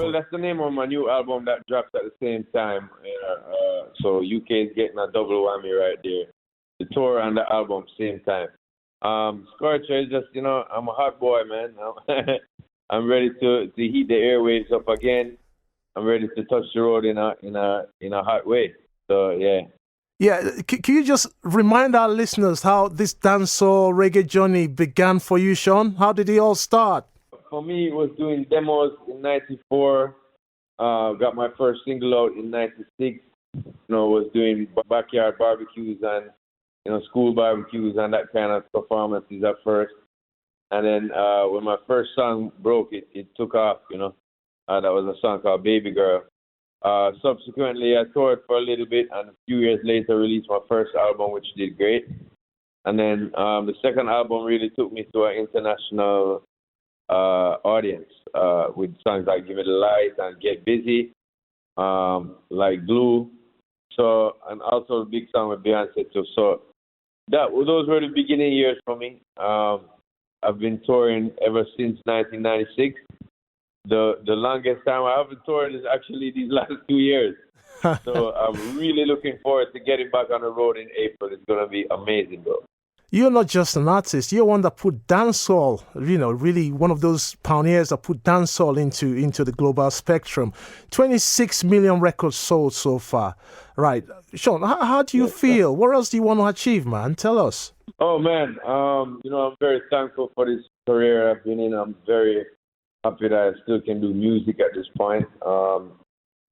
Well, that's the name of my new album that drops at the same time. So UK is getting a double whammy right there. The tour and the album same time. Scorcher is just, I'm a hot boy, man. I'm ready to heat the airwaves up again. I'm ready to touch the road in a hot way. So yeah. Yeah, can you just remind our listeners how this dancehall reggae journey began for you, Sean? How did it all start? For me, it was doing demos in '94. Got my first single out in '96. Was doing backyard barbecues and school barbecues and that kind of performances at first. And then when my first song broke, it took off. That was a song called Baby Girl. Subsequently, I toured for a little bit, and a few years later, released my first album, which did great. And then the second album really took me to an international audience with songs like Give It a Light and Get Busy, like Glue. So, and also a big song with Beyonce too. So those were the beginning years for me. I've been touring ever since 1996. The longest time I haven't toured is actually these last 2 years. So I'm really looking forward to getting back on the road in April. It's going to be amazing, bro. You're not just an artist. You're one that put dancehall, really one of those pioneers that put dancehall into the global spectrum. 26 million records sold so far. Right. Sean, how do you feel? What else do you want to achieve, man? Tell us. Oh, man. I'm very thankful for this career I've been in. I'm very happy that I still can do music at this point.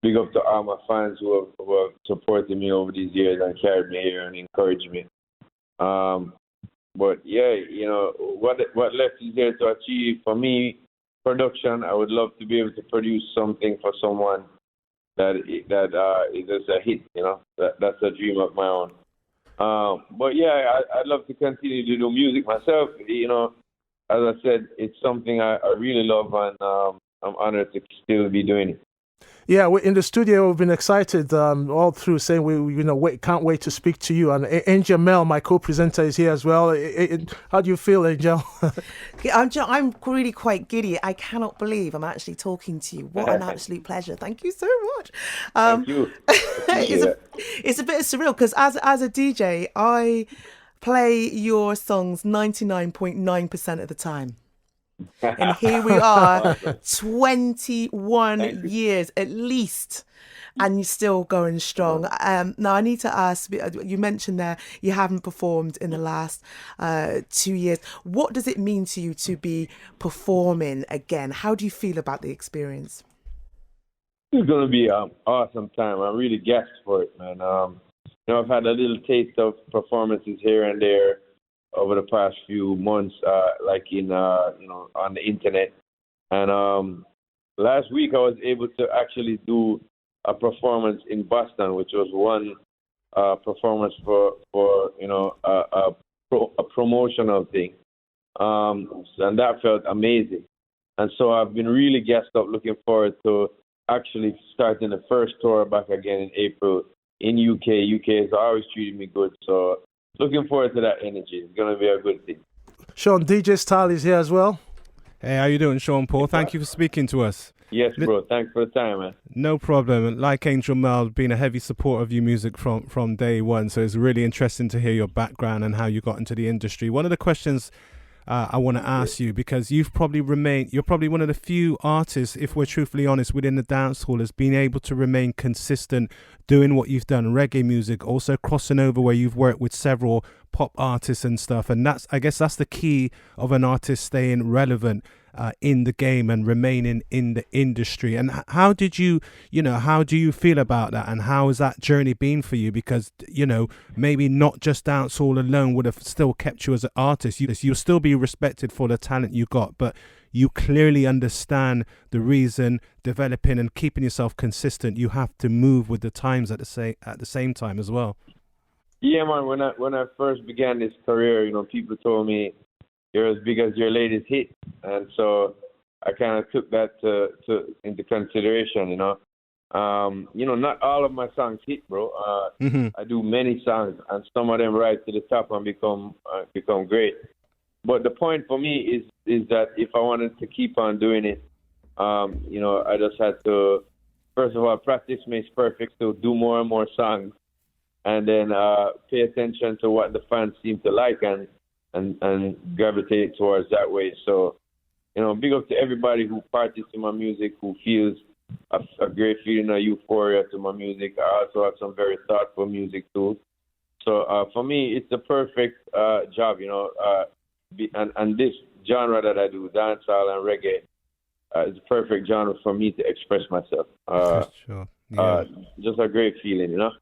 Big up to all my fans who have supported me over these years and carried me here and encouraged me. But yeah, what left is there to achieve for me. Production. I would love to be able to produce something for someone that is a hit. That's a dream of my own. But yeah, I'd love to continue to do music myself. As I said, it's something I really love, and I'm honored to still be doing it. Yeah, we're in the studio. We've been excited all through, saying can't wait to speak to you. And Angel Mel, my co-presenter, is here as well. How do you feel, Angel? I'm really quite giddy. I cannot believe I'm actually talking to you. What an absolute pleasure! Thank you so much. Thank you. It's a bit surreal because as a DJ, I play your songs 99.9% of the time. And here we are, 21 years at least, and you're still going strong. Now, I need to ask, you mentioned there you haven't performed in the last 2 years. What does it mean to you to be performing again? How do you feel about the experience? It's going to be an awesome time. I'm really gassed for it, man. I've had a little taste of performances here and there over the past few months, like on the internet. And last week I was able to actually do a performance in Boston, which was one performance for a promotional thing, and that felt amazing. And so I've been really gassed up, looking forward to actually starting the first tour back again in April in UK. UK has always treated me good, so looking forward to that energy. It's going to be a good thing. Sean, DJ Style is here as well. Hey, how you doing, Sean Paul? Thank you for speaking to us. Yes, bro. Thanks for the time, man. No problem. Like Angel Mel, been a heavy supporter of your music from day one, so it's really interesting to hear your background and how you got into the industry. One of the questions I want to ask you, because you're probably one of the few artists, if we're truthfully honest, within the dance hall has been able to remain consistent doing what you've done, reggae music, also crossing over where you've worked with several pop artists and stuff. And I guess that's the key of an artist staying relevant in the game and remaining in the industry. And how do you feel about that, and how has that journey been for you? Because maybe not just dancehall alone would have still kept you as an artist. You'll still be respected for the talent you got, but you clearly understand the reason developing and keeping yourself consistent. You have to move with the times at the same time as well. Yeah, man. When I first began this career, people told me you're as big as your latest hit, and so I kind of took that into consideration. Not all of my songs hit, bro. I do many songs, and some of them rise to the top and become great. But the point for me is that if I wanted to keep on doing it, You know, I just had to, first of all, practice makes perfect, so do more and more songs, and then pay attention to what the fans seem to like and gravitate towards that way. So, you know, big up to everybody who parties to my music, who feels a great feeling of euphoria to my music. I also have some very thoughtful music too. So for me, it's the perfect job, you know, and this genre that I do, dancehall and reggae, is the perfect genre for me to express myself. Sure. Yeah. Just a great feeling, you know.